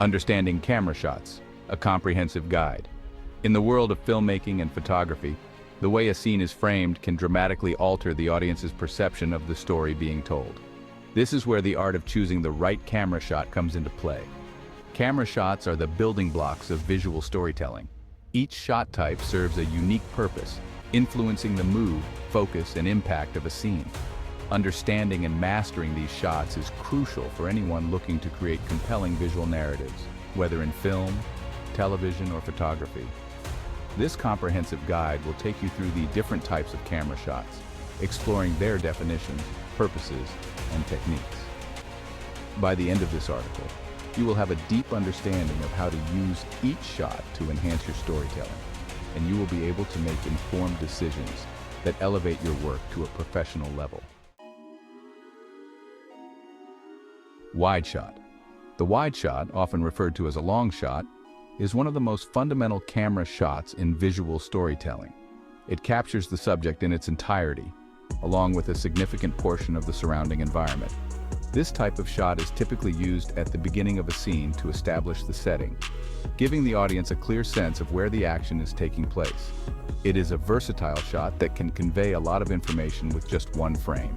Understanding camera shots, a comprehensive guide. In the world of filmmaking and photography, the way a scene is framed can dramatically alter the audience's perception of the story being told. This is where the art of choosing the right camera shot comes into play. Camera shots are the building blocks of visual storytelling. Each shot type serves a unique purpose, influencing the mood, focus, and impact of a scene. Understanding and mastering these shots is crucial for anyone looking to create compelling visual narratives, whether in film, television, or photography. This comprehensive guide will take you through the different types of camera shots, exploring their definitions, purposes, and techniques. By the end of this article, you will have a deep understanding of how to use each shot to enhance your storytelling, and you will be able to make informed decisions that elevate your work to a professional level. Wide shot. The wide shot, often referred to as a long shot, is one of the most fundamental camera shots in visual storytelling. It captures the subject in its entirety, along with a significant portion of the surrounding environment. This type of shot is typically used at the beginning of a scene to establish the setting, giving the audience a clear sense of where the action is taking place. It is a versatile shot that can convey a lot of information with just one frame.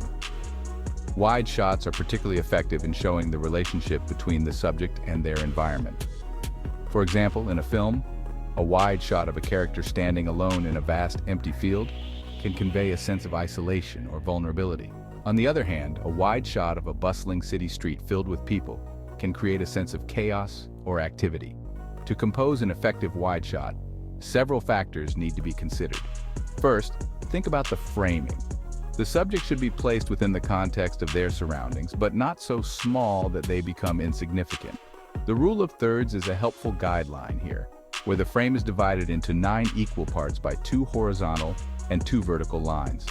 Wide shots are particularly effective in showing the relationship between the subject and their environment. For example, in a film, a wide shot of a character standing alone in a vast, empty field can convey a sense of isolation or vulnerability. On the other hand, a wide shot of a bustling city street filled with people can create a sense of chaos or activity. To compose an effective wide shot, several factors need to be considered. First, think about the framing. The subject should be placed within the context of their surroundings, but not so small that they become insignificant. The rule of thirds is a helpful guideline here, where the frame is divided into 9 equal parts by 2 horizontal and 2 vertical lines.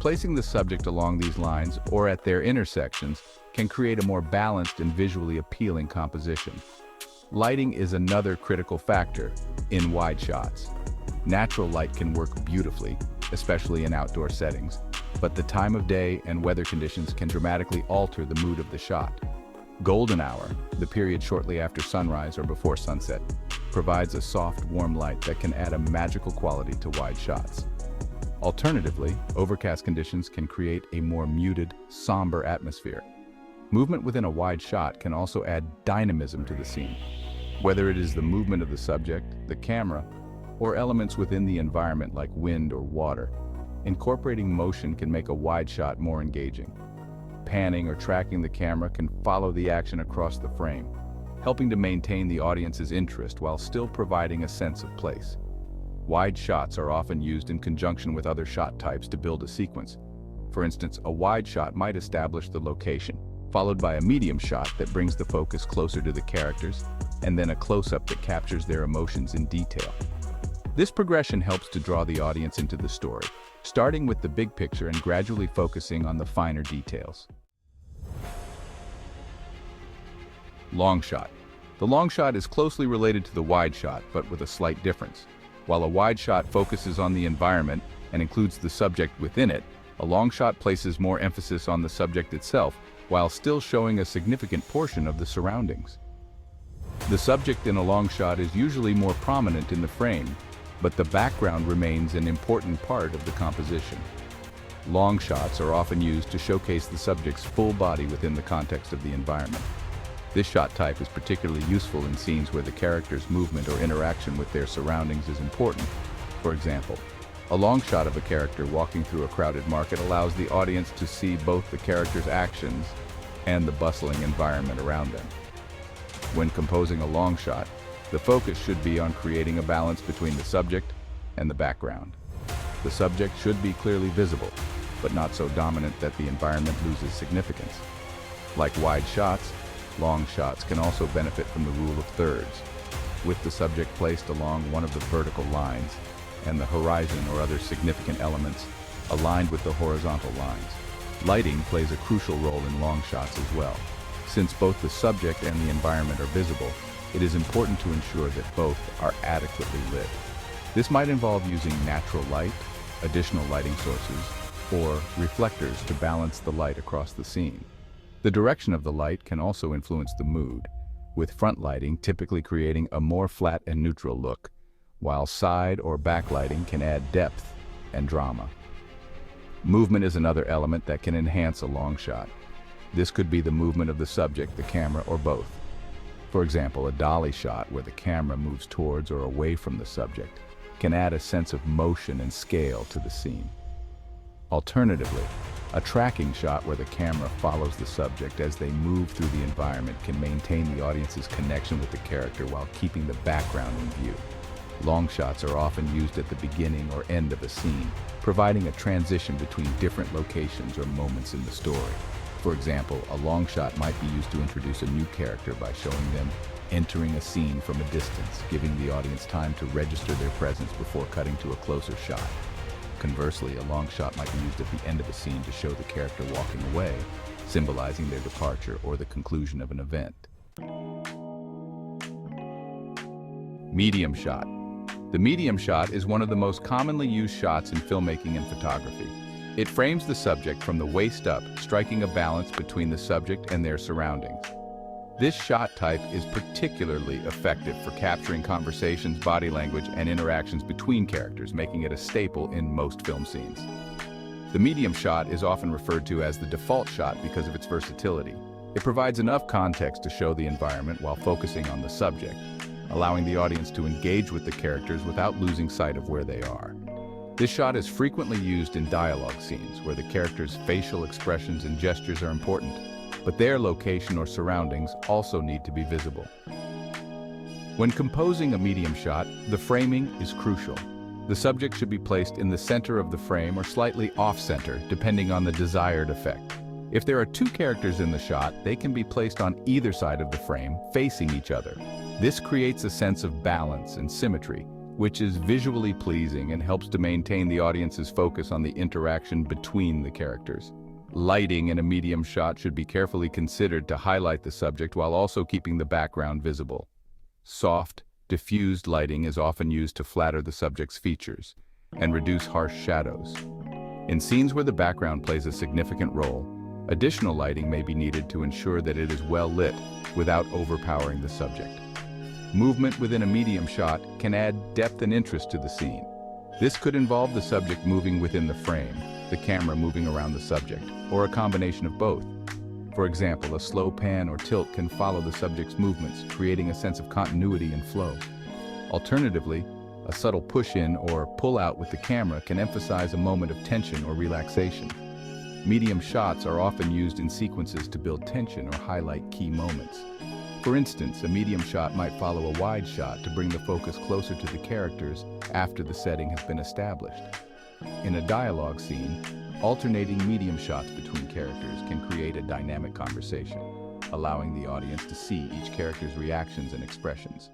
Placing the subject along these lines or at their intersections can create a more balanced and visually appealing composition. Lighting is another critical factor in wide shots. Natural light can work beautifully, especially in outdoor settings, but the time of day and weather conditions can dramatically alter the mood of the shot. Golden hour, the period shortly after sunrise or before sunset, provides a soft, warm light that can add a magical quality to wide shots. Alternatively, overcast conditions can create a more muted, somber atmosphere. Movement within a wide shot can also add dynamism to the scene. Whether it is the movement of the subject, the camera, or elements within the environment like wind or water, incorporating motion can make a wide shot more engaging. Panning or tracking the camera can follow the action across the frame, helping to maintain the audience's interest while still providing a sense of place. Wide shots are often used in conjunction with other shot types to build a sequence. For instance, a wide shot might establish the location, followed by a medium shot that brings the focus closer to the characters, and then a close-up that captures their emotions in detail. This progression helps to draw the audience into the story, starting with the big picture and gradually focusing on the finer details. Long shot. The long shot is closely related to the wide shot, but with a slight difference. While a wide shot focuses on the environment and includes the subject within it, a long shot places more emphasis on the subject itself, while still showing a significant portion of the surroundings. The subject in a long shot is usually more prominent in the frame, but the background remains an important part of the composition. Long shots are often used to showcase the subject's full body within the context of the environment. This shot type is particularly useful in scenes where the character's movement or interaction with their surroundings is important. For example, a long shot of a character walking through a crowded market allows the audience to see both the character's actions and the bustling environment around them. When composing a long shot, the focus should be on creating a balance between the subject and the background. The subject should be clearly visible, but not so dominant that the environment loses significance. Like wide shots, long shots can also benefit from the rule of thirds, with the subject placed along one of the vertical lines and the horizon or other significant elements aligned with the horizontal lines. Lighting plays a crucial role in long shots as well. Since both the subject and the environment are visible, it is important to ensure that both are adequately lit. This might involve using natural light, additional lighting sources, or reflectors to balance the light across the scene. The direction of the light can also influence the mood. with front lighting typically creating a more flat and neutral look, while side or back lighting can add depth and drama. Movement is another element that can enhance a long shot. This could be the movement of the subject, the camera, or both. For example, a dolly shot where the camera moves towards or away from the subject can add a sense of motion and scale to the scene. Alternatively, a tracking shot where the camera follows the subject as they move through the environment can maintain the audience's connection with the character while keeping the background in view. Long shots are often used at the beginning or end of a scene, providing a transition between different locations or moments in the story. For example, a long shot might be used to introduce a new character by showing them entering a scene from a distance, giving the audience time to register their presence before cutting to a closer shot. Conversely, a long shot might be used at the end of a scene to show the character walking away, symbolizing their departure or the conclusion of an event. Medium shot. The medium shot is one of the most commonly used shots in filmmaking and photography. It frames the subject from the waist up, striking a balance between the subject and their surroundings. This shot type is particularly effective for capturing conversations, body language, and interactions between characters, making it a staple in most film scenes. The medium shot is often referred to as the default shot because of its versatility. It provides enough context to show the environment while focusing on the subject, allowing the audience to engage with the characters without losing sight of where they are. This shot is frequently used in dialogue scenes where the characters' facial expressions and gestures are important, but their location or surroundings also need to be visible. When composing a medium shot, the framing is crucial. The subject should be placed in the center of the frame or slightly off-center, depending on the desired effect. If there are two characters in the shot, they can be placed on either side of the frame, facing each other. This creates a sense of balance and symmetry, which is visually pleasing and helps to maintain the audience's focus on the interaction between the characters. Lighting in a medium shot should be carefully considered to highlight the subject while also keeping the background visible. Soft, diffused lighting is often used to flatter the subject's features and reduce harsh shadows. In scenes where the background plays a significant role, additional lighting may be needed to ensure that it is well lit without overpowering the subject. Movement within a medium shot can add depth and interest to the scene. This could involve the subject moving within the frame, the camera moving around the subject, or a combination of both. For example, a slow pan or tilt can follow the subject's movements, creating a sense of continuity and flow. Alternatively, a subtle push-in or pull-out with the camera can emphasize a moment of tension or relaxation. Medium shots are often used in sequences to build tension or highlight key moments. For instance, a medium shot might follow a wide shot to bring the focus closer to the characters after the setting has been established. In a dialogue scene, alternating medium shots between characters can create a dynamic conversation, allowing the audience to see each character's reactions and expressions.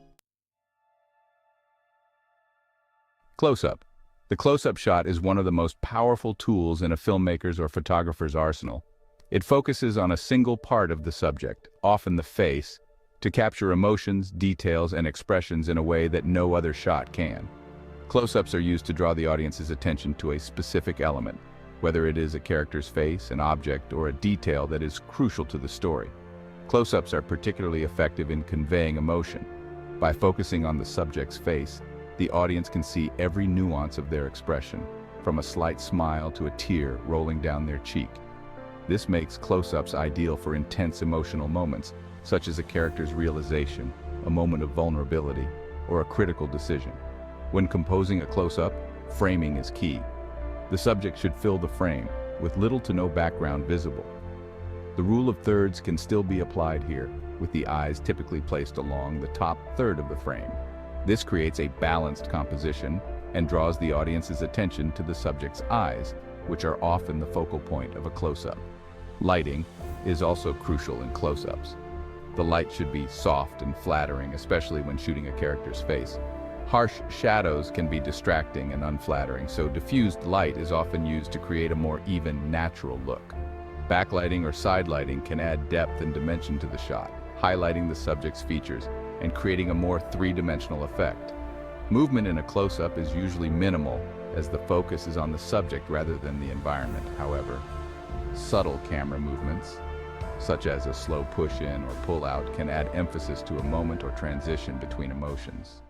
Close-up. The close-up shot is one of the most powerful tools in a filmmaker's or photographer's arsenal. It focuses on a single part of the subject, often the face, to capture emotions, details, and expressions in a way that no other shot can. Close-ups are used to draw the audience's attention to a specific element, whether it is a character's face, an object, or a detail that is crucial to the story. Close-ups are particularly effective in conveying emotion. By focusing on the subject's face, the audience can see every nuance of their expression, from a slight smile to a tear rolling down their cheek. This makes close-ups ideal for intense emotional moments, such as a character's realization, a moment of vulnerability, or a critical decision. When composing a close-up, framing is key. The subject should fill the frame, with little to no background visible. The rule of thirds can still be applied here, with the eyes typically placed along the top third of the frame. This creates a balanced composition and draws the audience's attention to the subject's eyes, which are often the focal point of a close-up. Lighting is also crucial in close-ups. The light should be soft and flattering, especially when shooting a character's face. Harsh shadows can be distracting and unflattering, so diffused light is often used to create a more even, natural look. Backlighting or side lighting can add depth and dimension to the shot, highlighting the subject's features and creating a more three-dimensional effect. Movement in a close-up is usually minimal, as the focus is on the subject rather than the environment. However, subtle camera movements, such as a slow push-in or pull-out, can add emphasis to a moment or transition between emotions.